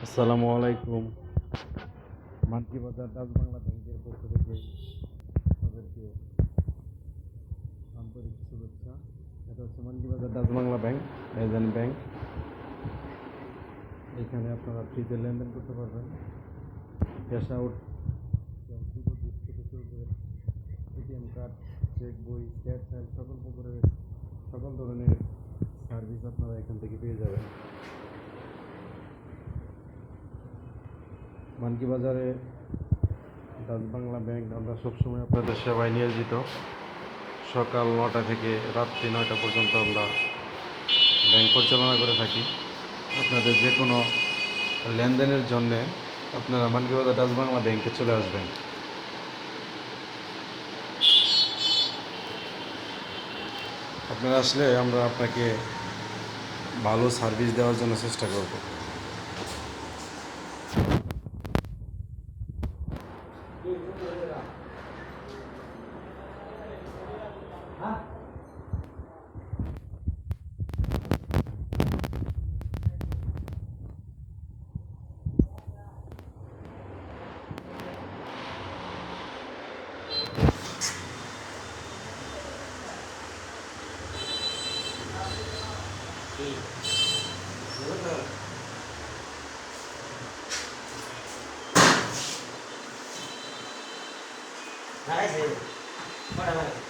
আসসালামু আলাইকুম। মানকি বাজার ডাচ বাংলা ব্যাংকের পক্ষ থেকে আপনাদেরকে আন্তরিক শুভেচ্ছা। এটা হচ্ছে মানকি বাজার Dutch Bangla bank, agent bank. এখানে আপনারা ফ্রিতে লেনদেন করতে পারবেন। ক্যাশ আউট, ডিপোজিট থেকে শুরু করে এটিএম কার্ড, চেক বই, স্টেটমেন্ট, সকল ধরনের সার্ভিস আপনারা এখান থেকে পেয়ে যাবেন। মানকি বাজারে ডাচ বাংলা ব্যাংক আমরা সবসময় আপনাদের সেবায় নিয়োজিত। সকাল 9টা থেকে রাত্রি 9টা পর্যন্ত আমরা ব্যাংক পরিচালনা করে থাকি। আপনাদের যে কোনো লেনদেনের জন্যে আপনারা মানকি বাজার ডাচ বাংলা ব্যাংকে চলে আসবেন। আপনারা আসলে আমরা আপনাকে ভালো সার্ভিস দেওয়ার জন্য চেষ্টা করব। Đấy thì bắt đầu